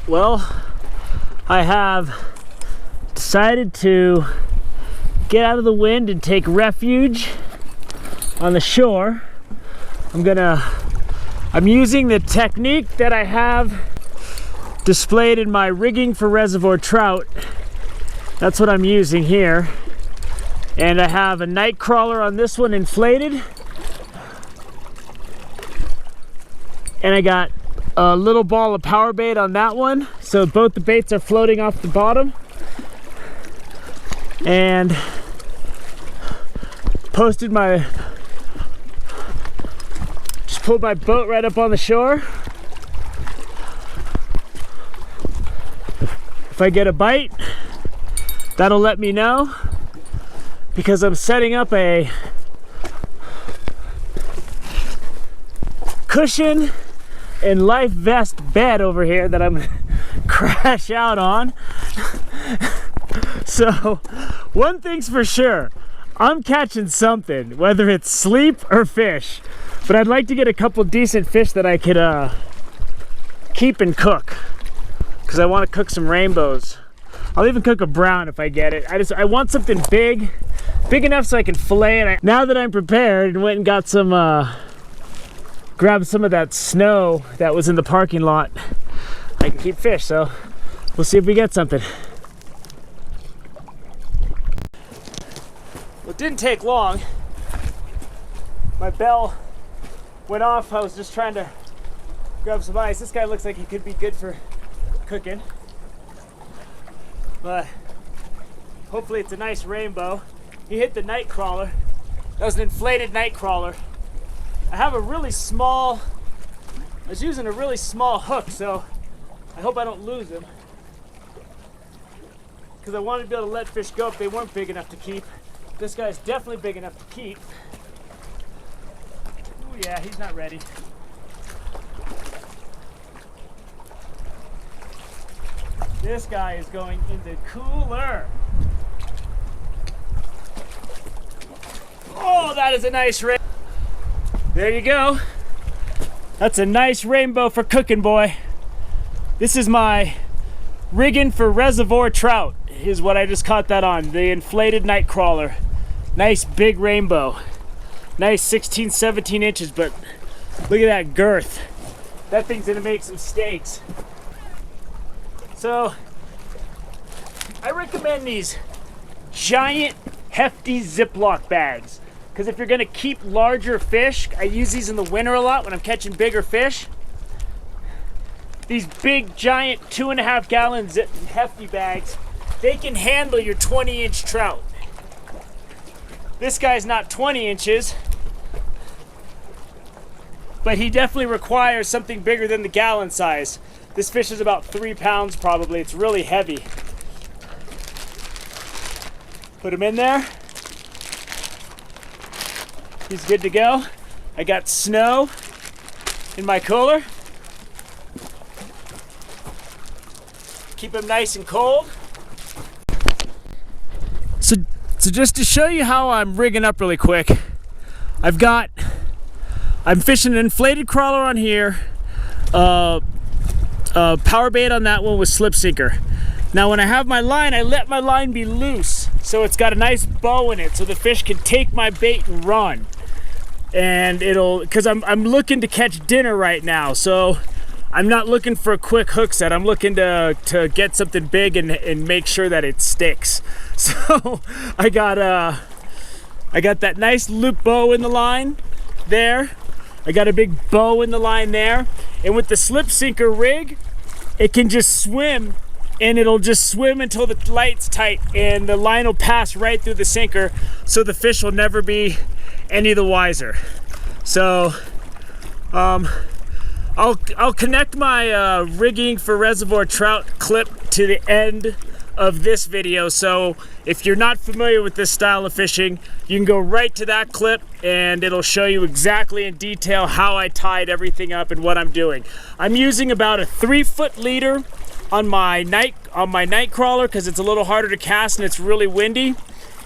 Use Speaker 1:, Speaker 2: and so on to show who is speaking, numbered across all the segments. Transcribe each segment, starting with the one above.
Speaker 1: Well, I have decided to get out of the wind and take refuge on the shore. I'm using the technique that I have displayed in my rigging for reservoir trout. That's what I'm using here. And I have a night crawler on this one inflated. And I got a little ball of power bait on that one. So both the baits are floating off the bottom. And pulled my boat right up on the shore. If I get a bite, that'll let me know, because I'm setting up a cushion and life vest bed over here that I'm gonna crash out on. So one thing's for sure, I'm catching something, whether it's sleep or fish. But I'd like to get a couple decent fish that I could keep and cook, because I want to cook some rainbows. I'll even cook a brown if I get it. I want something big enough so I can fillet it. Now that I'm prepared and went and got some, grabbed some of that snow that was in the parking lot, I can keep fish. So we'll see if we get something. Well, it didn't take long. My bell went off. I was just trying to grab some ice. This guy looks like he could be good for cooking, but hopefully it's a nice rainbow. He hit the night crawler. That was an inflated night crawler. I have a really small, I was using a really small hook, so I hope I don't lose him, because I wanted to be able to let fish go if they weren't big enough to keep. This guy's definitely big enough to keep. Oh yeah, he's not ready. This guy is going in the cooler. Oh, that is a nice rainbow. There you go. That's a nice rainbow for cooking, boy. This is my rigging for reservoir trout, is what I just caught that on. The inflated night crawler. Nice big rainbow. Nice 16, 17 inches, but look at that girth. That thing's gonna make some steaks. So, I recommend these giant, hefty Ziploc bags, because if you're gonna keep larger fish, I use these in the winter a lot when I'm catching bigger fish. These big, giant 2.5 gallon hefty bags, they can handle your 20-inch trout. This guy's not 20 inches, but he definitely requires something bigger than the gallon size. This fish is about 3 pounds probably. It's really heavy. Put him in there. He's good to go. I got snow in my cooler. Keep him nice and cold. So just to show you how I'm rigging up really quick, I'm fishing an inflated crawler on here, power bait on that one with slip sinker. Now when I have my line, I let my line be loose, so it's got a nice bow in it, so the fish can take my bait and run. And because I'm looking to catch dinner right now, so I'm not looking for a quick hook set. I'm looking to get something big and make sure that it sticks. So I got that nice loop bow in the line there. I got a big bow in the line there. And with the slip sinker rig, it can just swim, and it'll just swim until the light's tight, and the line will pass right through the sinker, so the fish will never be any the wiser. So I'll connect my rigging for reservoir trout clip to the end of this video, so if you're not familiar with this style of fishing, you can go right to that clip and it'll show you exactly in detail how I tied everything up and what I'm doing. I'm using about a 3-foot leader on my night crawler because it's a little harder to cast and it's really windy,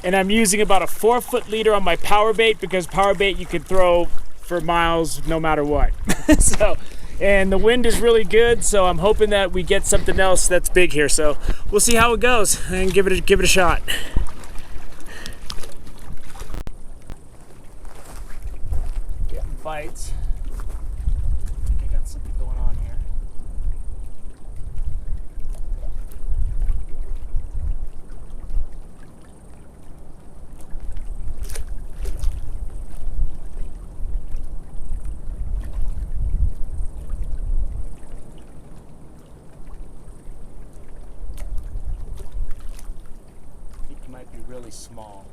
Speaker 1: and I'm using about a 4-foot leader on my power bait, because power bait you can throw for miles no matter what. So And the wind is really good, so I'm hoping that we get something else that's big here. So we'll see how it goes and give it a shot. Getting bites. I think I got something going on here. Might be really small.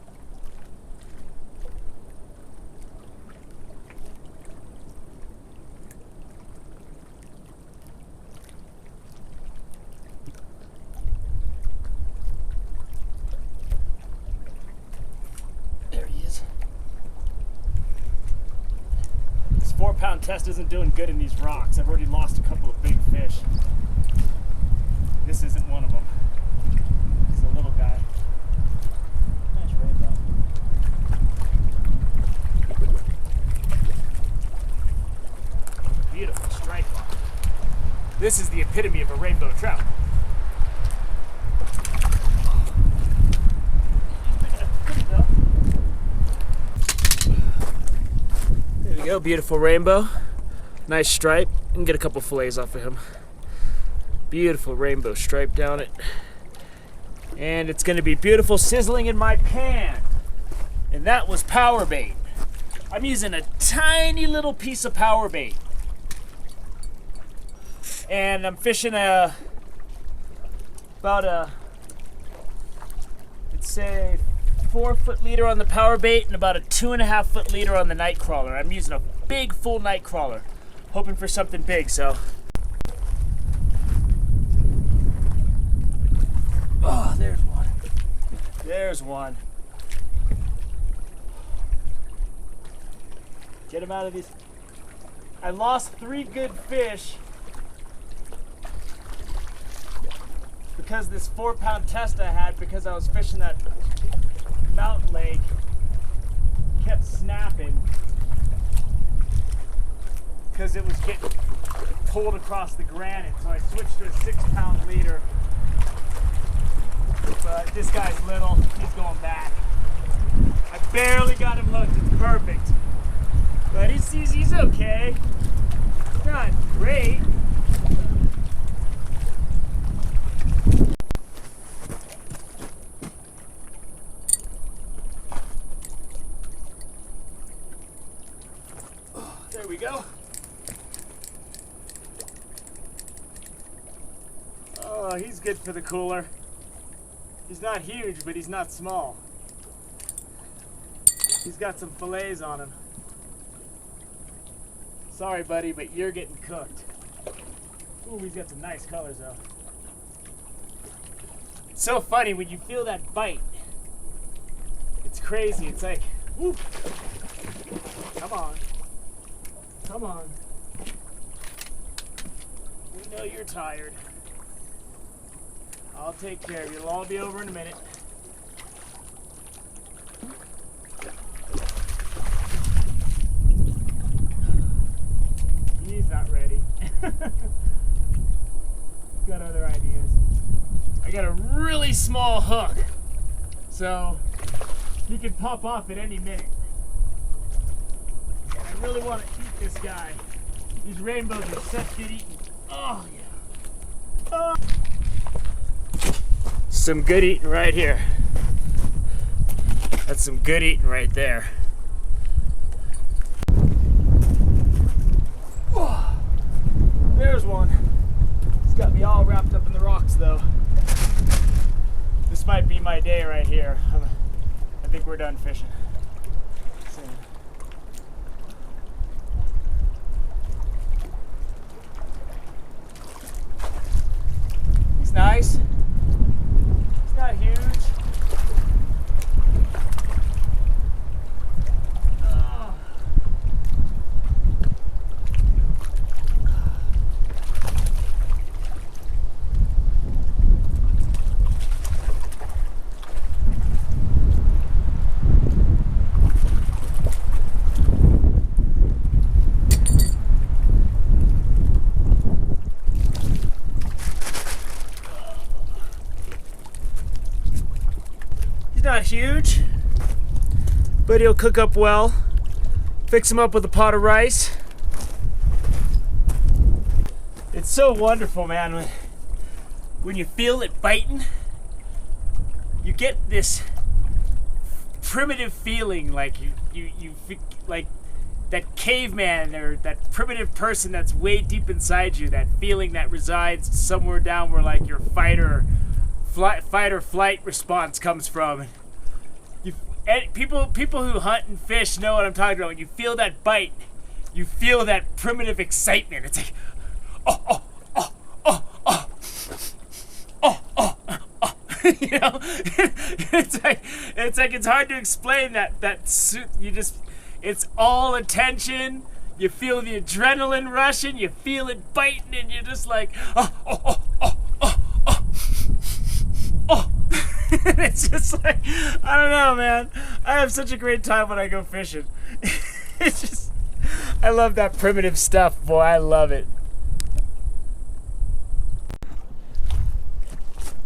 Speaker 1: There he is. This 4-pound test isn't doing good in these rocks. I've already lost a couple of big fish. This isn't one of them. He's a little guy. Beautiful strike line. This is the epitome of a rainbow trout. There we go, beautiful rainbow. Nice stripe. I can get a couple fillets off of him. Beautiful rainbow stripe down it. And it's gonna be beautiful sizzling in my pan. And that was power bait. I'm using a tiny little piece of power bait. And I'm fishing about a, let's say 4-foot leader on the power bait and about a 2.5-foot leader on the night crawler. I'm using a big full night crawler, hoping for something big, so. Oh, there's one. There's one. Get him out of these. I lost 3 good fish because this 4-pound test I had, because I was fishing that mountain lake, kept snapping because it was getting pulled across the granite. So I switched to a 6-pound leader. But this guy's little, he's going back. I barely got him hooked, it's perfect. But he's okay. It's not great. There we go. Oh, he's good for the cooler. He's not huge, but he's not small. He's got some fillets on him. Sorry, buddy, but you're getting cooked. Ooh, he's got some nice colors, though. It's so funny when you feel that bite. It's crazy. It's like, whoo. Come on. Come on. We know you're tired. I'll take care of you. It'll all be over in a minute. He's not ready. He's got other ideas. I got a really small hook, so he could pop off at any minute. And I really want to eat this guy. These rainbows are such good eating. Oh, yeah. Oh. Some good eating right here. That's some good eating right there. Oh, there's one. It's got me all wrapped up in the rocks, though. This might be my day right here. I think we're done fishing. He's nice. Not huge. Oh. not huge, but he'll cook up well. Fix him up with a pot of rice. It's so wonderful, man, when you feel it biting. You get this primitive feeling, like you like that caveman or that primitive person that's way deep inside you, that feeling that resides somewhere down where like your fight or flight response comes from. People who hunt and fish know what I'm talking about. When you feel that bite, you feel that primitive excitement. It's like, oh, oh, oh, oh, oh, oh, oh, oh. You know, it's like it's hard to explain that you just, it's all attention. You feel the adrenaline rushing. You feel it biting, and you're just like, oh, oh, oh, oh, oh, oh, oh. It's just like, I don't know, man. I have such a great time when I go fishing. It's just, I love that primitive stuff, boy. I love it.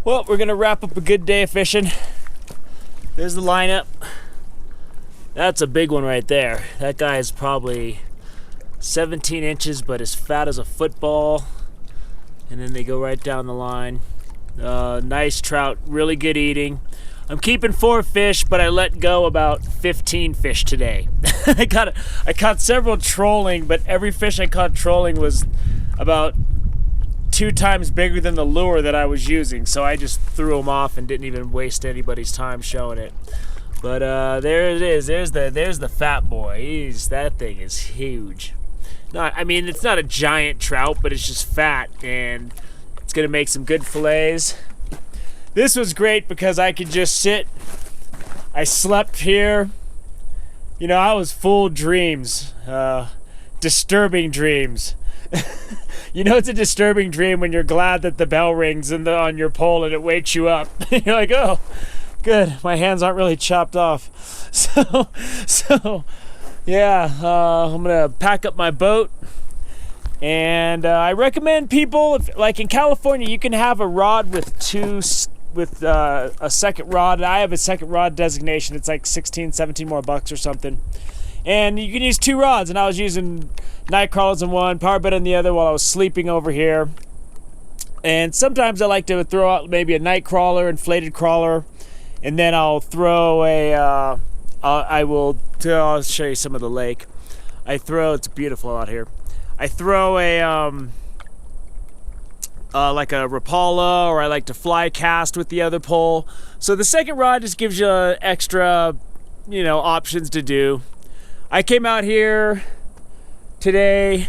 Speaker 1: Well, we're gonna wrap up a good day of fishing. There's the lineup. That's a big one right there. That guy is probably 17 inches, but as fat as a football. And then they go right down the line. Nice trout, really good eating. I'm keeping 4 fish, but I let go about 15 fish today. I caught several trolling, but every fish I caught trolling was about 2 times bigger than the lure that I was using, so I just threw them off and didn't even waste anybody's time showing it. But there it is. There's the fat boy. That thing is huge. I mean, it's not a giant trout, but it's just fat, and it's gonna make some good fillets. This was great because I could just sit. I slept here. You know, I was full dreams, disturbing dreams. You know, it's a disturbing dream when you're glad that the bell rings on your pole and it wakes you up. You're like, oh, good, my hands aren't really chopped off. So yeah, I'm gonna pack up my boat. And I recommend people, like in California, you can have a rod with a second rod. I have a second rod designation. It's like 16, 17 more bucks or something. And you can use 2 rods. And I was using night crawlers in one, power bait on the other while I was sleeping over here. And sometimes I like to throw out maybe a night crawler, inflated crawler, and then I'll throw I'll show you some of the lake. It's beautiful out here. I throw like a Rapala, or I like to fly cast with the other pole. So the second rod just gives you extra, options to do. I came out here today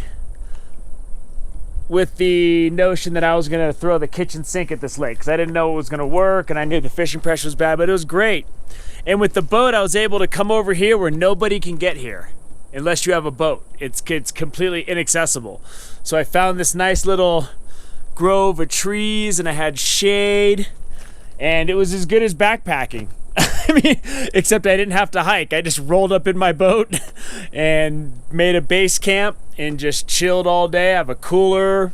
Speaker 1: with the notion that I was gonna throw the kitchen sink at this lake because I didn't know it was gonna work, and I knew the fishing pressure was bad, but it was great. And with the boat, I was able to come over here where nobody can get here unless you have a boat. It's completely inaccessible. So I found this nice little grove of trees, and I had shade, and it was as good as backpacking. I mean, except I didn't have to hike. I just rolled up in my boat and made a base camp and just chilled all day. I have a cooler.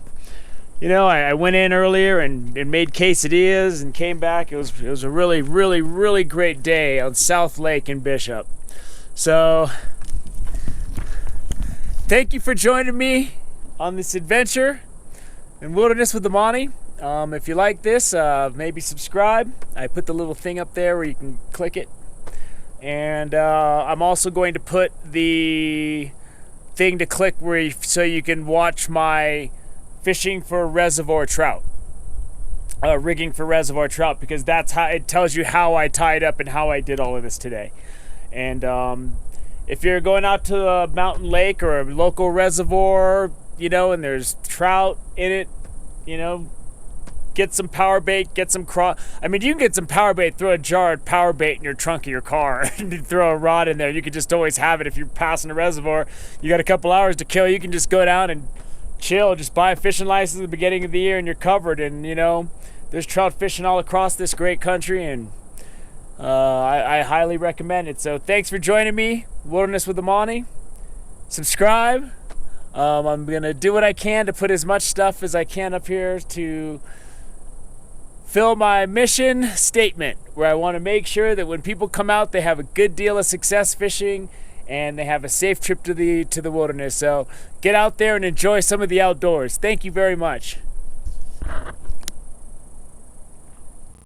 Speaker 1: I went in earlier and made quesadillas and came back. It was a really, really, really great day on South Lake in Bishop. So thank you for joining me on this adventure in Wilderness with Amani. If you like this, maybe subscribe. I put the little thing up there where you can click it. And I'm also going to put the thing to click so you can watch my fishing for reservoir trout. Rigging for reservoir trout, because that's how it tells you how I tied up and how I did all of this today. And if you're going out to a mountain lake or a local reservoir, and there's trout in it, get some power bait, get some I mean, you can get some power bait, throw a jar of power bait in your trunk of your car and throw a rod in there. You could just always have it. If you're passing a reservoir, you got a couple hours to kill, you can just go down and chill, just buy a fishing license at the beginning of the year and you're covered. And there's trout fishing all across this great country, and I highly recommend it. So thanks for joining me, Wilderness with Amani. Subscribe. I'm gonna do what I can to put as much stuff as I can up here to fulfill my mission statement, where I want to make sure that when people come out, they have a good deal of success fishing and they have a safe trip to the wilderness. So get out there and enjoy some of the outdoors. Thank you very much.